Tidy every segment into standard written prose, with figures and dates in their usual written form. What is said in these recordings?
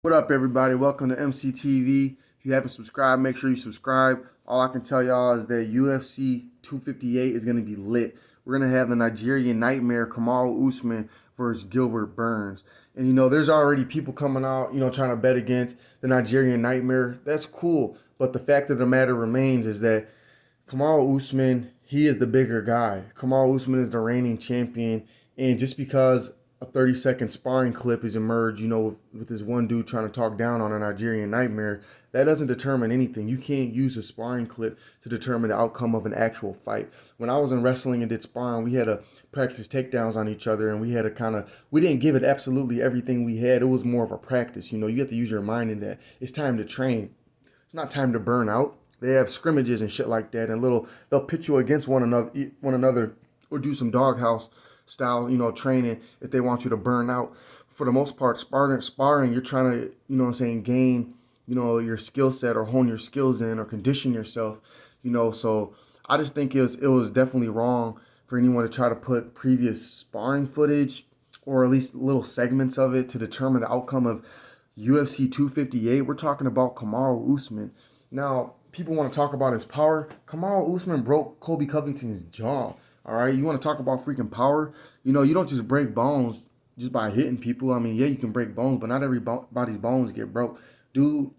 What up, everybody? Welcome to MCTV. If you haven't subscribed, make sure you subscribe. All I can tell y'all is that UFC 258 is going to be lit. We're going to have the Nigerian Nightmare, Kamaru Usman versus Gilbert Burns. And, there's already people coming out, trying to bet against the Nigerian Nightmare. That's cool. But the fact of the matter remains is that Kamaru Usman, he is the bigger guy. Kamaru Usman is the reigning champion. And just because a 30-second sparring clip has emerged, with this one dude trying to talk down on a Nigerian Nightmare, that doesn't determine anything. You can't use a sparring clip to determine the outcome of an actual fight. When I was in wrestling and did sparring, we had to practice takedowns on each other, and we had to we didn't give it absolutely everything we had. It was more of a practice. You have to use your mind in that. It's time to train. It's not time to burn out. They have scrimmages and shit like that, and they'll pit you against one another, or do some doghouse style, training if they want you to burn out. For the most part, sparring, you're trying to, gain, your skill set or hone your skills in or condition yourself, So I just think it was definitely wrong for anyone to try to put previous sparring footage or at least little segments of it to determine the outcome of UFC 258. We're talking about Kamaru Usman. Now, people want to talk about his power. Kamaru Usman broke Colby Covington's jaw. All right, you want to talk about freaking power? You don't just break bones just by hitting people. I mean, yeah, you can break bones, but not everybody's bones get broke. Dude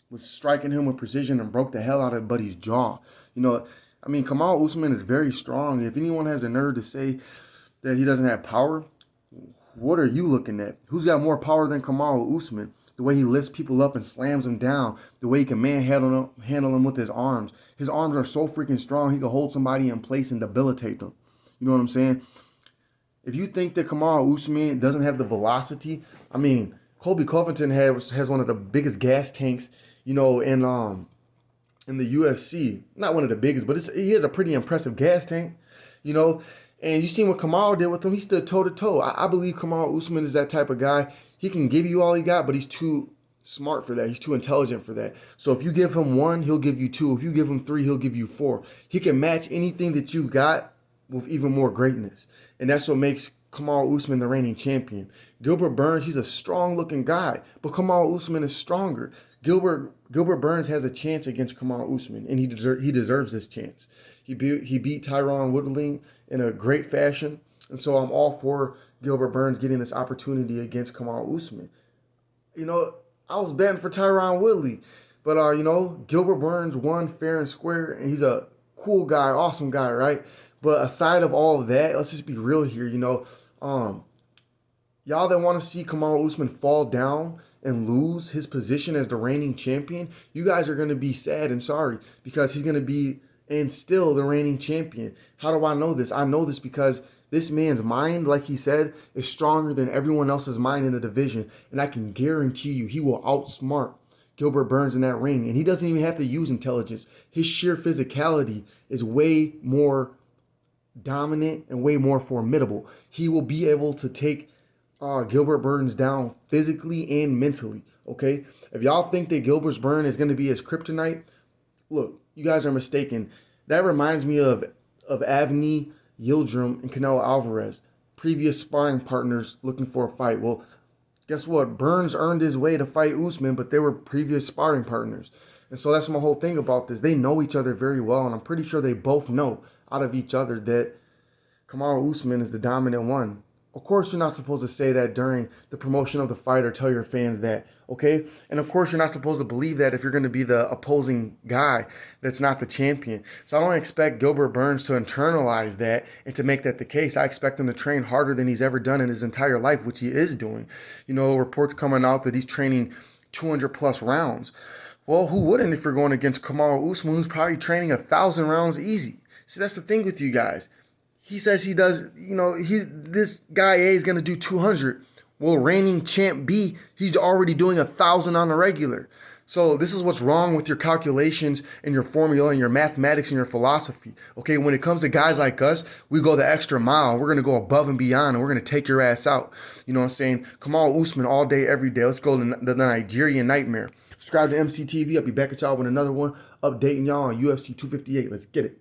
was striking him with precision and broke the hell out of buddy's jaw. Kamaru Usman is very strong. If anyone has the nerve to say that he doesn't have power, what are you looking at? Who's got more power than Kamaru Usman? The way he lifts people up and slams them down. The way he can handle them with his arms. His arms are so freaking strong, he can hold somebody in place and debilitate them. You know what I'm saying? If you think that Kamaru Usman doesn't have the velocity, Colby Covington has one of the biggest gas tanks, in the UFC. Not one of the biggest, but he has a pretty impressive gas tank, And you seen what Kamaru did with him. He stood toe-to-toe. I believe Kamaru Usman is that type of guy. He can give you all he got, but he's too smart for that. He's too intelligent for that. So if you give him one, he'll give you two. If you give him three, he'll give you four. He can match anything that you got with even more greatness. And that's what makes Kamaru Usman the reigning champion. Gilbert Burns, he's a strong-looking guy, but Kamaru Usman is stronger. Gilbert Burns has a chance against Kamaru Usman, and he deserves this chance. He beat Tyron Woodley in a great fashion, and so I'm all for Gilbert Burns getting this opportunity against Kamaru Usman. I was betting for Tyron Woodley, but Gilbert Burns won fair and square, and he's a cool guy, awesome guy, right? But aside of all of that, let's just be real here, y'all that want to see Kamaru Usman fall down and lose his position as the reigning champion, you guys are going to be sad and sorry because he's going to be and still the reigning champion. How do I know this? I know this because this man's mind, like he said, is stronger than everyone else's mind in the division. And I can guarantee you he will outsmart Gilbert Burns in that ring. And he doesn't even have to use intelligence. His sheer physicality is way more dominant and way more formidable. He will be able to take Gilbert Burns down physically and mentally, okay? If y'all think that Gilbert Burns is going to be his kryptonite, look, you guys are mistaken. That reminds me of Avni Yildirim and Canelo Alvarez, previous sparring partners looking for a fight. Well, guess what? Burns earned his way to fight Usman, but they were previous sparring partners. And so that's my whole thing about this. They know each other very well, and I'm pretty sure they both know out of each other that Kamaru Usman is the dominant one. Of course, you're not supposed to say that during the promotion of the fight or tell your fans that, okay? And of course, you're not supposed to believe that if you're going to be the opposing guy that's not the champion. So I don't expect Gilbert Burns to internalize that and to make that the case. I expect him to train harder than he's ever done in his entire life, which he is doing. Reports coming out that he's training 200-plus rounds. Well, who wouldn't if you're going against Kamaru Usman, who's probably training 1,000 rounds easy? See, that's the thing with you guys. He says he does, this guy A is going to do 200. Well, reigning champ B, he's already doing 1,000 on the regular. So this is what's wrong with your calculations and your formula and your mathematics and your philosophy. Okay, when it comes to guys like us, we go the extra mile. We're going to go above and beyond, and we're going to take your ass out. You know what I'm saying? Kamaru Usman all day, every day. Let's go to the Nigerian Nightmare. Subscribe to MCTV. I'll be back at y'all with another one, updating y'all on UFC 258. Let's get it.